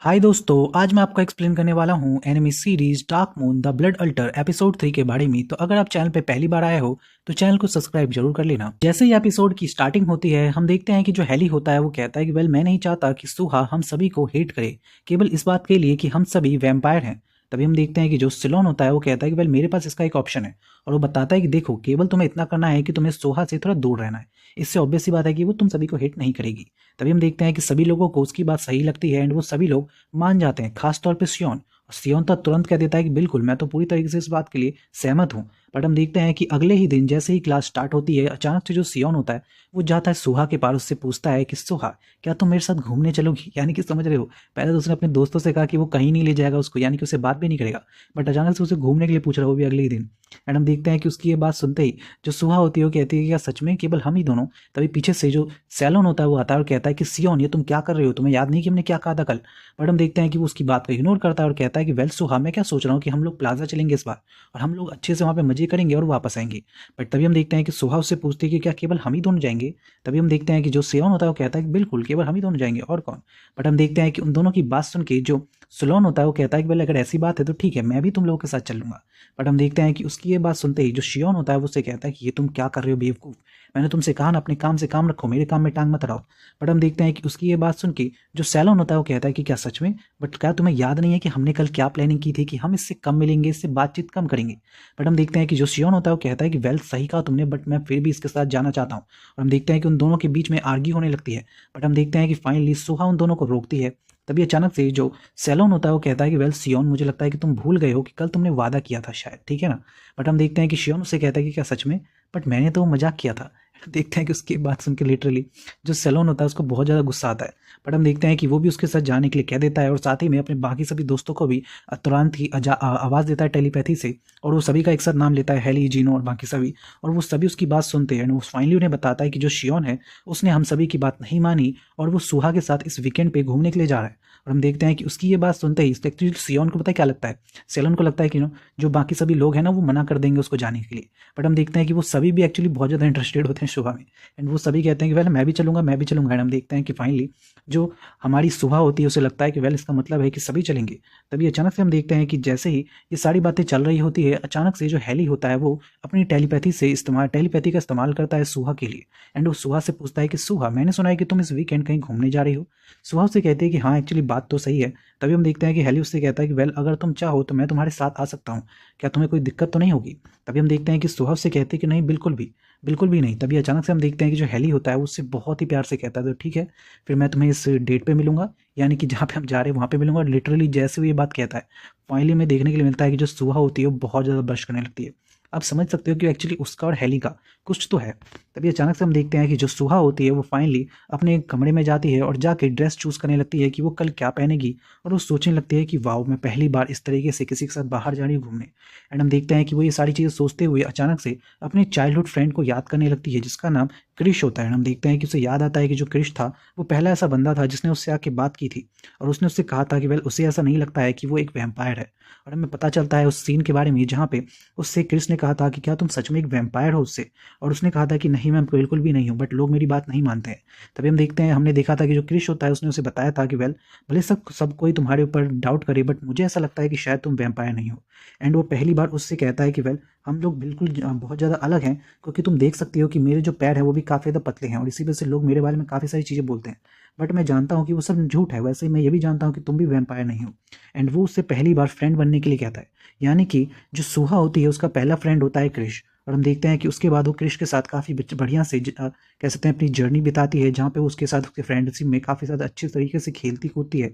हाय दोस्तों, आज मैं आपको एक्सप्लेन करने वाला हूँ enemy series dark moon the blood alter episode 3 के बारे में। तो अगर आप चैनल पे पहली बार आए हो तो चैनल को सब्सक्राइब जरूर कर लेना। जैसे ही एपिसोड की स्टार्टिंग होती है हम देखते हैं कि जो हेली होता है वो कहता है कि वेल मैं नहीं चाहता कि सुहा हम सभी को हेट करे, केवल इस बात के लिए कि हम सभी वैम्पायर हैं। तभी हम देखते हैं कि जो सिलोन होता है वो कहता है कि वेल मेरे पास इसका एक ऑप्शन है, और वो बताता है कि देखो केवल तुम्हें इतना करना है कि तुम्हें सोहा से थोड़ा दूर रहना है। इससे ऑब्वियस सी बात है कि वो तुम सभी को हिट नहीं करेगी। तभी हम देखते हैं कि सभी लोगों को उसकी बात सही लगती है एंड वो सभी लोग मान जाते हैं, खासतौर पे सियोन। और सियोन तो तुरंत कह देता है कि बिल्कुल मैं तो पूरी तरीके से इस बात के लिए सहमत हूँ। बट हम देखते हैं कि अगले ही दिन जैसे ही क्लास स्टार्ट होती है अचानक से जो सियोन होता है वो जाता है सुहा के पास, उससे पूछता है कि सुहा क्या तुम मेरे साथ घूमने चलोगी। यानी कि समझ रहे हो, पहले तो उसने अपने दोस्तों से कहा कि वो कहीं नहीं ले जाएगा उसको, यानी कि उससे बात भी नहीं करेगा, बट अचानक से उसे घूमने के लिए पूछ रहा है, वो भी अगले ही दिन। एंड हम देखते हैं कि उसकी ये बात सुनते ही जो सुहा होती है वो कहती है कि क्या सच में केवल हम ही दोनों। तभी पीछे से जो सैलोन होता है वो आता है और कहता है कि सियोन ये तुम क्या कर रहे हो, तुम्हें याद नहीं कि हमने क्या कहा था कल। बट हम देखते हैं कि वो उसकी बात को इग्नोर करता है और कहता है कि वेल सुहा मैं क्या सोच रहा हूँ कि हम लोग प्लाजा चलेंगे इस बार, और हम लोग अच्छे से वहाँ पे मजे करेंगे और वापस आएंगे। बट तभी हम देखते हैं कि सुहा उससे पूछती है कि क्या केवल हम ही दोनों जाएंगे। तभी हम देखते हैं कि जो सियोन होता है वो कहता है कि बिल्कुल केवल हम ही दोनों जाएंगे और कौन। बट हम देखते हैं कि उन दोनों की बात सुन के जो सुलोन होता है वो कहता है कि वेल अगर ऐसी बात है तो ठीक है, मैं भी तुम लोगों के साथ चलूंगा। बट हम देखते हैं कि उसकी ये बात सुनते ही जो शियोन होता है वो उससे कहता है कि ये तुम क्या कर रहे हो बेवकूफ, मैंने तुमसे कहा ना अपने काम से काम रखो, मेरे काम में टांग मत अड़ाओ। बट हम देखते हैं कि उसकी ये बात सुन के जो सैलोन होता है वो कहता है कि क्या सच में, बट क्या तुम्हें याद नहीं है कि हमने कल क्या प्लानिंग की थी कि हम इससे कम मिलेंगे, इससे बातचीत कम करेंगे। बट हम देखते हैं कि जो शियोन होता है वो कहता है कि वेल सही कहा तुमने, बट मैं फिर भी इसके साथ जाना चाहता हूँ। और हम देखते हैं कि उन दोनों के बीच में आर्ग्यू होने लगती है। बट हम देखते हैं कि फाइनली सुहा उन दोनों को रोकती है। तभी अचानक से जो सैलोन होता है वो कहता है कि वेल सियोन मुझे लगता है कि तुम भूल गए हो कि कल तुमने वादा किया था शायद, ठीक है ना। बट हम देखते हैं कि शियोन उससे कहता है कि क्या सच में, बट मैंने तो वो मजाक किया था। देखते हैं कि उसकी बात सुन के लिटरली जो सैलोन होता है उसको बहुत ज़्यादा गुस्सा आता है। बट हम देखते हैं कि वो भी उसके साथ जाने के लिए कह देता है और साथ ही में अपने बाकी सभी दोस्तों को भी तुरंत ही आवाज़ देता है टेलीपैथी से, और वो सभी का एक साथ नाम लेता है, हेली, जीनो और बाकी सभी। और वो सभी उसकी बात सुनते हैं एंड वो फाइनली उन्हें बताता है कि जो शियोन है उसने हम सभी की बात नहीं मानी और वो सुहा के साथ इस वीकेंड पे घूमने के लिए जा रहा है। और हम देखते हैं कि उसकी ये बात सुनते ही एक्चुअली सियोन को पता है क्या लगता है, सेलन को लगता है कि जो बाकी सभी लोग हैं ना वो मना कर देंगे उसको जाने के लिए। बट हम देखते हैं कि वो सभी भी एक्चुअली बहुत ज़्यादा इंटरेस्टेड होते हैं सुबह में, एंड वो सभी कहते हैं कि वेल मैं भी चलूंगा, मैं भी चलूंगा। एंड हम देखते हैं कि फाइनली जो हमारी सुबह होती है उसे लगता है कि वेल इसका मतलब है कि सभी चलेंगे। तभी अचानक से हम देखते हैं कि जैसे ही ये सारी बातें चल रही होती है अचानक से जो हेली होता है वो अपनी टेलीपैथी का इस्तेमाल करता है सुहा के लिए। एंड वो सुहा से पूछता है कि सुहा मैंने सुना है कि तुम इस वीकेंड कहीं घूमने जा रही हो। सुहा उससे कहती है कि हाँ एक्चुअली बात तो सही है। तभी हम देखते हैं कि हेली उससे कहता है कि वेल अगर तुम चाहो तो मैं तुम्हारे साथ आ सकता हूँ, क्या तुम्हें कोई दिक्कत तो नहीं होगी। तभी हम देखते हैं कि सुहा उससे कहते हैं कि नहीं बिल्कुल भी नहीं। तभी अचानक से हम देखते हैं कि जो हेली होता है वो उससे बहुत ही प्यार से कहता है तो ठीक है फिर मैं तुम्हें इस डेट पे मिलूंगा, यानी कि जहाँ पे हम जा रहे हैं वहाँ पे मिलूंगा। और लिटरली जैसे वो ये बात कहता है फाइनली में देखने के लिए मिलता है कि जो सुहा होती है वो बहुत ज़्यादा ब्रश करने लगती है। आप समझ सकते हो कि एक्चुअली उसका और हेली का कुछ तो है। तभी अचानक से हम देखते हैं कि जो सुहा होती है वो फाइनली अपने कमरे में जाती है और जाके ड्रेस चूज करने लगती है कि वो कल क्या पहनेगी। और वो सोचने लगती है कि वाओ मैं पहली बार इस तरीके से किसी के साथ बाहर जा रही हूँ घूमने। एंड हम देखते हैं कि वो ये सारी चीज़ें सोचते हुए अचानक से अपने चाइल्डहुड फ्रेंड को याद करने लगती है जिसका नाम क्रिश होता है। हम देखते हैं कि उसे याद आता है कि जो क्रिश था वो पहला ऐसा बंदा था जिसने उससे आके बात की थी, और उसने उससे कहा था कि वेल उसे ऐसा नहीं लगता है कि वो एक वैम्पायर है। और हमें पता चलता है उस सीन के बारे में जहाँ पे उससे क्रिश ने कहा था कि क्या तुम सच में एक वैम्पायर हो उससे, और उसने कहा था कि नहीं मैं बिल्कुल भी नहीं हूँ, बट लोग मेरी बात नहीं मानते हैं। तभी हम देखते हैं हमने देखा था कि जो क्रिश होता है उसने उसे बताया था कि वेल भले सब कोई तुम्हारे ऊपर डाउट करे बट मुझे ऐसा लगता है कि शायद तुम वैम्पायर नहीं हो। एंड वो पहली बार उससे कहता है कि वेल हम लोग बिल्कुल बहुत ज़्यादा अलग हैं, क्योंकि तुम देख सकती हो कि मेरे जो पैर हैं वो भी काफ़ी ज़्यादा पतले हैं और इसी वजह से लोग मेरे बारे में काफ़ी सारी चीज़ें बोलते हैं। बट मैं जानता हूँ कि वो सब झूठ है, वैसे ही मैं ये भी जानता हूँ कि तुम भी वैम्पायर नहीं हो। एंड वो उससे पहली बार फ्रेंड बनने के लिए कहता है, यानी कि जो सुहा होती है उसका पहला फ्रेंड होता है क्रिश। और हम देखते हैं कि उसके बाद वो क्रिश के साथ काफ़ी बढ़िया से कह सकते हैं अपनी जर्नी बिताती है, जहाँ पे वो उसके साथ उसके फ्रेंडशिप में काफ़ी ज़्यादा अच्छे तरीके से खेलती कूदती है।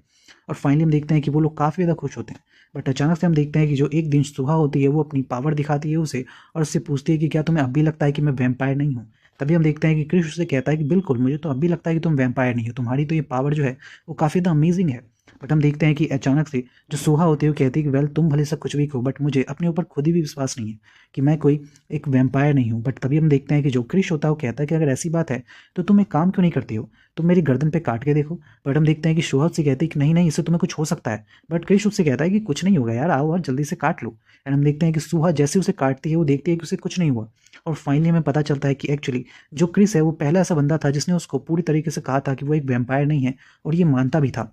और फाइनली हम देखते हैं कि वो लोग काफ़ी ज़्यादा खुश होते हैं। बट अचानक से हम देखते हैं कि जो एक दिन सुहा होती है वो अपनी पावर दिखाती है उसे, और उससे पूछती है कि क्या तुम्हें अब भी लगता है कि मैं वैम्पायर नहीं हूँ। तभी हम देखते हैं कि क्रिश उससे कहता है कि बिल्कुल मुझे तो अब भी लगता है कि तुम वैम्पायर नहीं हो, तुम्हारी तो ये पावर जो है वो काफ़ी ज़्यादा अमेजिंग है। बट हम देखते हैं कि अचानक से जो सुहा होती है वो कहती है कि वेल तुम भले सब कुछ भी कहो बट मुझे अपने ऊपर खुद ही भी विश्वास नहीं है कि मैं कोई एक वैम्पायर नहीं हूँ। बट तभी हम देखते हैं कि जो क्रिश होता है वो कहता है कि अगर ऐसी बात है तो तुम एक काम क्यों नहीं करती हो, तुम मेरी गर्दन पे काट के देखो। बट हम देखते हैं कि सुहा उससे कहती है कि नहीं नहीं इससे तुम्हें कुछ हो सकता है। बट क्रिश उससे कहता है कि कुछ नहीं होगा यार, आओ और जल्दी से काट लो। एंड हम देखते हैं कि सुहा जैसे उसे काटती है वो देखती है कि उसे कुछ नहीं हुआ। और फाइनली हमें पता चलता है कि एक्चुअली जो क्रिस है वो पहला ऐसा बंदा था जिसने उसको पूरी तरीके से कहा था कि वो एक वैम्पायर नहीं है, और ये मानता भी था।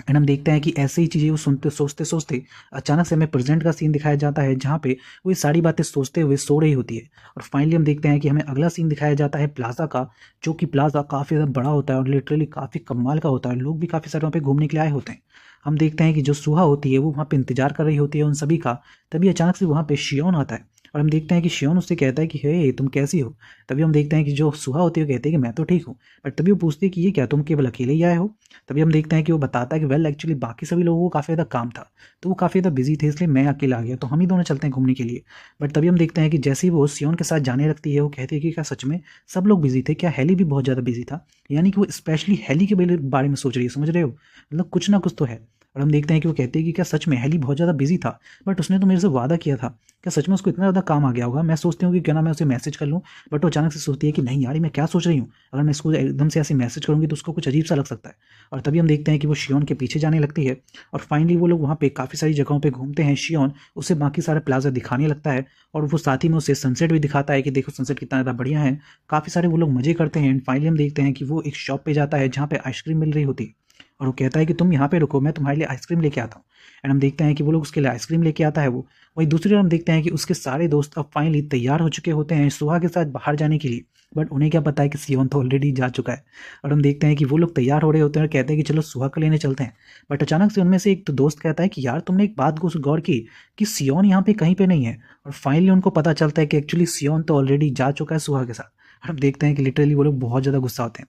एंड हम देखते हैं कि ऐसे ही चीज़ें वो सुनते सोचते सोचते अचानक से हमें प्रेजेंट का सीन दिखाया जाता है, जहाँ पे वो ये सारी बातें सोचते हुए सो रही होती है। और फाइनली हम देखते हैं कि हमें अगला सीन दिखाया जाता है प्लाजा का, जो कि प्लाजा काफ़ी ज़्यादा बड़ा होता है और लिटरली काफ़ी कमाल का होता है। लोग भी काफ़ी सारे वहाँ पे घूमने के लिए आए होते हैं। हम देखते हैं कि जो सुहा होती है वो वहाँ पे इंतजार कर रही होती है उन सभी का। तभी अचानक से वहाँ पे शियोन आता है और हम देखते हैं कि शियोन उससे कहता है कि हे तुम कैसी हो। तभी हम देखते हैं कि जो सुहा होती है वो कहती है कि मैं तो ठीक हूँ। बट तभी वो पूछती है कि ये क्या, तुम केवल अकेले ही आए हो। तभी हम देखते हैं कि वो बताता है कि वेल एक्चुअली बाकी सभी लोगों को काफ़ी ज़्यादा काम था, तो वो काफ़ी ज़्यादा बिजी थे, इसलिए मैं अकेला आ गया, तो हम ही दोनों चलते हैं घूमने के लिए। बट तभी हम देखते हैं कि जैसे ही वो सियोन के साथ जाने लगती है, वो कहती है कि क्या सच में सब लोग बिजी थे, क्या हेली भी बहुत ज़्यादा बिजी था। यानी कि वो स्पेशली हेली के बारे में सोच रही है, समझ रहे हो, मतलब कुछ ना कुछ तो है। और हम देखते हैं कि वो कहती है कि क्या सच में हेली बहुत ज़्यादा बिजी था, बट उसने तो मेरे से वादा किया था, क्या सच में उसको इतना ज़्यादा काम आ गया होगा। मैं सोचती हूँ कि क्या ना मैं उसे मैसेज कर लूँ, बट वो अचानक से सोचती है कि नहीं यार, ये मैं क्या सोच रही हूँ, अगर मैं इसको एकदम से ऐसे मैसेज करूँगी तो उसको कुछ अजीब सा लग सकता है। और तभी हम देखते हैं कि वो शियोन के पीछे जाने लगती है और फाइनली वो लोग वहाँ पे काफ़ी सारी जगहों पे घूमते हैं। शियोन उसे बाकी सारा प्लाजा दिखाने लगता है और वो साथ ही में उसे सनसेट भी दिखाता है कि देखो सनसेट कितना ज़्यादा बढ़िया है। काफ़ी सारे वो लोग मज़े करते हैं। एंड फाइनली हम देखते हैं कि वो एक शॉप पे जाता है जहाँ पे आइसक्रीम मिल रही होती है और वो कहता है कि तुम यहाँ पे रुको, मैं तुम्हारे लिए आइसक्रीम लेके आता हूँ। एंड हम देखते हैं कि वो लोग उसके लिए आइसक्रीम लेके आता है वो। वहीं दूसरी ओर हम देखते हैं कि उसके सारे दोस्त अब फाइनली तैयार हो चुके होते हैं सुहा के साथ बाहर जाने के लिए। बट उन्हें क्या पता है कि सियोन तो ऑलरेडी जा चुका है। और हम देखते हैं कि वो लोग तैयार हो रहे होते हैं और कहते हैं कि चलो सुहा को लेने चलते हैं। बट अचानक से उनमें से एक तो दोस्त कहता है कि यार तुमने एक बात को गौर की कि सियोन यहाँ पे कहीं पे नहीं है। और फाइनली उनको पता चलता है कि एक्चुअली सियोन तो ऑलरेडी जा चुका है सुहा के साथ। और हम देखते हैं कि लिटरली वो लोग बहुत ज़्यादा गुस्सा होते हैं।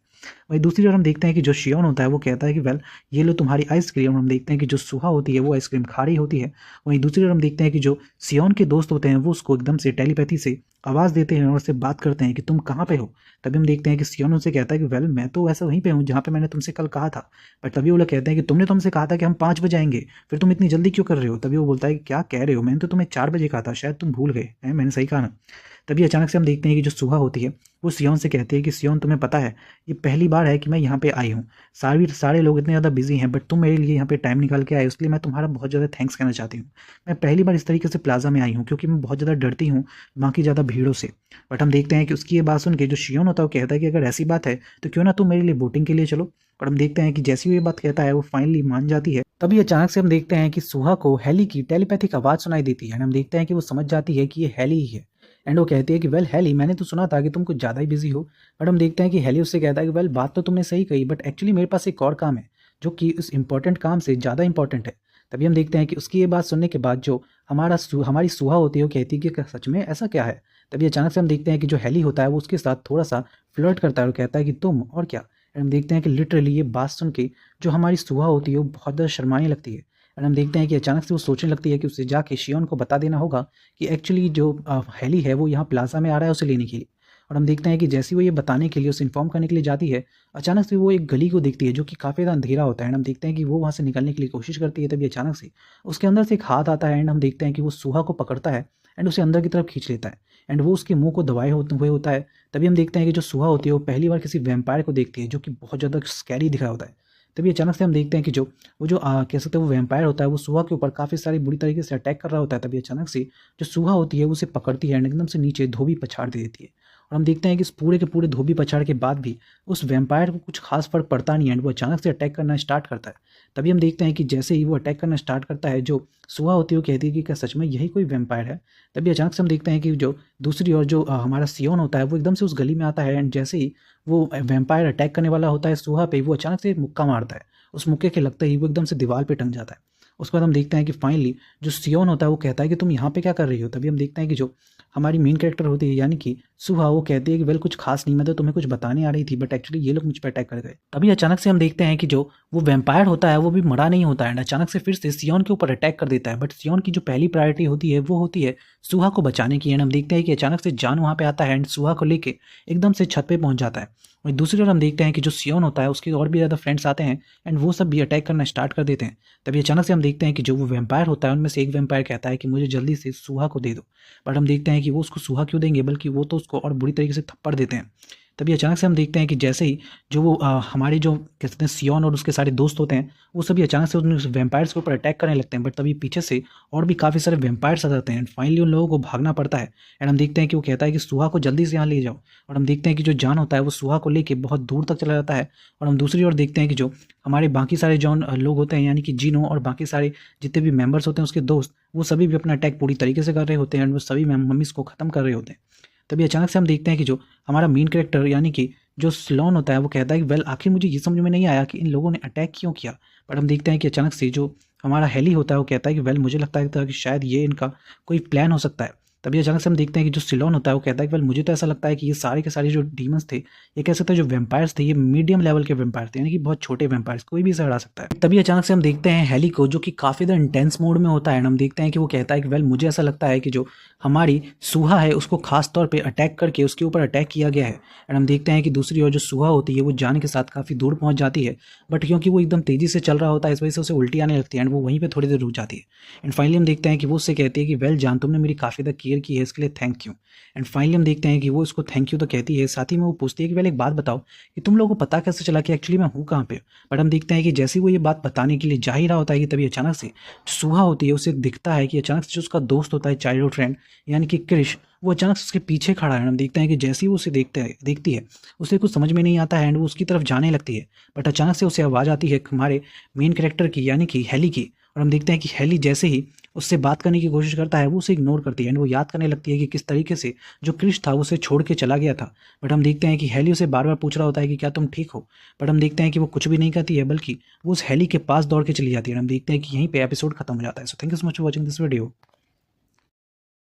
वहीं दूसरी ओर हम देखते हैं कि जो शियोन होता है वो कहता है कि वेल ये लो तुम्हारी आइसक्रीम। और हम देखते हैं कि जो सुहा होती है वो आइसक्रीम खा रही होती है। वहीं दूसरी ओर हम देखते हैं कि जो सियोन के दोस्त होते हैं वो उसको एकदम से टेलीपैथी से आवाज़ देते हैं और उससे बात करते हैं कि तुम कहाँ पे हो। तभी हम देखते हैं कि सियोन उनसे कहता है कि वेल मैं तो वैसे वहीं पे हूँ जहाँ पे मैंने तुमसे कल कहा था। बट तभी वो लोग कहते हैं कि तुमने तो हमसे कहा था कि हम 5 बजे आएंगे, फिर तुम इतनी जल्दी क्यों कर रहे हो। तभी वो बोलता है कि क्या कह रहे हो, मैंने तो तुम्हें 4 बजे कहा था, शायद तुम भूल गए हैं, मैंने सही कहा ना। तभी अचानक से हम देखते हैं कि जो सुहा होती है वो सियोन से कहती है कि सियोन तुम्हें पता है ये पहली बार है कि मैं यहाँ पे आई हूँ। सारे लोग इतने ज़्यादा बिजी हैं, बट तुम मेरे लिए यहाँ पे टाइम निकाल के आए, इसलिए मैं तुम्हारा बहुत ज़्यादा थैंक्स कहना चाहती हूँ। मैं पहली बार इस तरीके से प्लाजा में आई हूँ क्योंकि मैं बहुत ज़्यादा डरती हूँ बाकी ज़्यादा भीड़ों से। बट हम देखते हैं कि उसकी ये बात सुन के जो शियोन होता है वो कहता है कि अगर ऐसी बात है तो क्यों ना तुम मेरे लिए बोटिंग के लिए चलो। और हम देखते हैं कि जैसी वो ये बात कहता है वो फाइनली मान जाती है। तभी अचानक से हम देखते हैं कि सुहा को हेली की टेलीपैथिक आवाज़ सुनाई देती है। हम देखते हैं कि वो समझ जाती है कि ये हेली ही है। एंड वो कहती है कि वेल हेली, मैंने तो सुना था कि तुम कुछ ज़्यादा ही बिजी हो। बट हम देखते हैं कि हेली उससे कहता है कि वेल बात तो तुमने सही कही, बट एक्चुअली मेरे पास एक और काम है जो कि उस इंपॉर्टेंट काम से ज़्यादा इंपॉर्टेंट है। तभी हम देखते हैं कि उसकी ये बात सुनने के बाद जो हमारी सुहा होती है वो कहती है कि क्या सच में ऐसा क्या है। तभी अचानक से हम देखते हैं कि जो हेली होता है वो उसके साथ थोड़ा सा फ्लर्ट करता है और कहता है कि तुम और क्या। एंड हम देखते हैं कि लिटरली ये बात सुन के जो हमारी सुहा होती है वो बहुत ज़्यादा शर्माने लगती है। और हम देखते हैं कि अचानक से वो सोचने लगती है कि उसे जाके शियोन को बता देना होगा कि एक्चुअली जो हेली है वो यहाँ प्लाजा में आ रहा है उसे लेने के लिए। और हम देखते हैं कि जैसे ही वो ये बताने के लिए, उसे इन्फॉर्म करने के लिए जाती है, अचानक से वो एक गली को देखती है जो कि काफ़ी ज़्यादा अंधेरा होता है। एंड हम देखते हैं कि वो वहाँ से निकलने के लिए कोशिश करती है। तभी अचानक से उसके अंदर से एक हाथ आता है एंड हम देखते हैं कि वो सुहा को पकड़ता है एंड उसे अंदर की तरफ खींच लेता है। एंड वो उसके मुंह को दबाए हुए होता है। तभी हम देखते हैं कि जो सुहा होती है वो पहली बार किसी वैम्पायर को देखती है जो कि बहुत ज़्यादा स्कैरी दिख रहा होता है। तभी अचानक से हम देखते हैं कि कह सकते हैं वो वैम्पायर होता है वो सुहा के ऊपर काफ़ी सारी बुरी तरीके से अटैक कर रहा होता है। तभी अचानक से जो सुहा होती है वो उसे पकड़ती है एंड एकदम से नीचे धोबी पछाड़ दे देती है। और हम देखते हैं कि इस पूरे के पूरे धोबी पछाड़ के बाद भी उस वैम्पायर को कुछ खास फर्क पड़ता नहीं है एंड वो अचानक से अटैक करना स्टार्ट करता है। तभी हम देखते हैं कि जैसे ही वो अटैक करना स्टार्ट करता है, जो सुहा होती है वो कहती है कि क्या सच में यही कोई वैम्पायर है। तभी अचानक से हम देखते हैं कि जो दूसरी ओर जो हमारा सियोन होता है वो एकदम से उस गली में आता है एंड जैसे ही वो वैम्पायर अटैक करने वाला होता है सुहा पे, वो अचानक से एक मुक्का मारता है। उस मुक्के के लगते ही वो एकदम से दीवार पे टंग जाता है। उसके बाद हम देखते हैं कि फाइनली जो सियोन होता है वो कहता है कि तुम यहाँ पे क्या कर रही हो। तभी हम देखते हैं कि जो हमारी मेन कैरेक्टर होती है यानी कि सुहा, वो कहती है कि वेल कुछ खास नहीं, मैं तो तुम्हें कुछ बताने आ रही थी, बट एक्चुअली ये लोग मुझ पर अटैक कर गए। तभी अचानक से हम देखते हैं कि जो वो वैम्पायर होता है वो भी मरा नहीं होता है एंड अचानक से फिर से सियोन के ऊपर अटैक कर देता है। बट सियोन की जो पहली प्रायोरिटी होती है वो होती है सुहा को बचाने की। एंड हम देखते हैं कि अचानक से जान वहाँ पे आता है एंड सुहा को लेके एकदम से छत पे पहुँच जाता है। वहीं दूसरी ओर हम देखते हैं कि जो सियोन होता है उसके और भी ज़्यादा फ्रेंड्स आते हैं एंड वो सब भी अटैक करना स्टार्ट कर देते हैं। तभी अचानक से हम देखते हैं कि जो वो वैम्पायर होता है उनमें से एक वैम्पायर कहता है कि मुझे जल्दी से सुहा को दे दो। बट हम देखते हैं कि वो उसको सुहा क्यों देंगे, बल्कि वो तो उसको और बुरी तरीके से थप्पड़ देते हैं। तभी अचानक से हम देखते हैं कि जैसे ही जो वो हमारे जो कहते हैं सियोन और उसके सारे दोस्त होते हैं, वो सभी अचानक से उन वैम्पायर्स के ऊपर अटैक करने लगते हैं। बट तभी पीछे से और भी काफ़ी सारे वैम्पायर्स आ जाते हैं एंड फाइनली उन लोगों को भागना पड़ता है। एंड हम देखते हैं कि वो कहता है कि सुहा को जल्दी से यहाँ ले जाओ, और हम देखते हैं कि जो जान होता है वो सुहा को लेके बहुत दूर तक चला जाता है। और हम दूसरी ओर देखते हैं कि जो हमारे बाकी सारे जो लोग होते हैं, यानी कि जीनो और बाकी सारे जितने भी मेंबर्स होते हैं उसके दोस्त, वो सभी भी अपना अटैक पूरी तरीके से कर रहे होते हैं एंड वो सभी मम्मीज को ख़त्म कर रहे होते हैं। तभी अचानक से हम देखते हैं कि जो हमारा मेन कैरेक्टर यानी कि जो स्लोन होता है, वो कहता है कि वेल आखिर मुझे ये समझ में नहीं आया कि इन लोगों ने अटैक क्यों किया। बट हम देखते हैं कि अचानक से जो हमारा हेली होता है वो कहता है कि वेल मुझे लगता है कि शायद ये इनका कोई प्लान हो सकता है। तभी अचानक से हम देखते हैं कि जो सिलोन होता है वो कहता है कि वेल मुझे तो ऐसा लगता है कि ये सारे के सारे जो डीमंस थे, ये कह सकते हैं जो वेम्पायर्स थे, ये मीडियम लेवल के वेम्पायर थे, यानी कि बहुत छोटे वेम्पायर्स, कोई भी इसे हरा सकता है। तभी अचानक से हम देखते हैं हेली को, जो कि काफ़ी ज़्यादा इंटेंस मोड में होता है एंड हम देखते हैं कि वो कहता है कि वेल मुझे ऐसा लगता है कि जो हमारी सुहा है उसको खास तौर पे अटैक करके उसके ऊपर अटैक किया गया है। एंड हम देखते हैं कि दूसरी ओर जो सुहा होती है वो जान के साथ काफ़ी दूर पहुंच जाती है, बट क्योंकि वो एकदम तेज़ी से चल रहा होता है इस वजह से उसे उल्टी आने लगती है एंड वो वहीं पे थोड़ी देर रुक जाती है। एंड फाइनली हम देखते हैं कि वो उससे कहती है कि वेल जान, तुमने मेरी काफ़ी ज़्यादा केयर की है, इसके लिए थैंक यू। एंड फाइनली हम देखते हैं कि वो इसको थैंक यू तो कहती है, साथ ही में वो पूछती है कि वेल एक बात बताओ कि तुम लोगों को पता कैसे चला कि एक्चुअली मैं हूँ कहाँ पे। बट हम देखते हैं कि जैसे ही वो ये बात बताने के लिए जा ही रहा होता है कि तभी अचानक से जो सुहा होती है उसे दिखता है कि अचानक से जो उसका दोस्त होता है चाइल्डहुड फ्रेंड यानी कि क्रिश, वो अचानक से उसके पीछे खड़ा है। हम देखते हैं कि जैसे ही वो उसे देखती है उसे कुछ समझ में नहीं आता है एंड वो उसकी तरफ जाने लगती है। बट अचानक से उसे आवाज़ आती है हमारे मेन कैरेक्टर की यानी कि हेली की, और हम देखते हैं कि हेली जैसे ही उससे बात करने की कोशिश करता है वो उसे इग्नोर करती है एंड वो याद करने लगती है कि किस तरीके से जो क्रिश था वो उसे छोड़ के चला गया था। बट हम देखते हैं कि हेली उसे बार बार पूछ रहा होता है कि क्या तुम ठीक हो। बट हम देखते हैं कि वो कुछ भी नहीं कहती है, बल्कि वो उस हेली के पास दौड़ के चली जाती है। हम देखते हैं कि यहीं पे एपिसोड खत्म हो जाता है। So thank you so much for watching this video.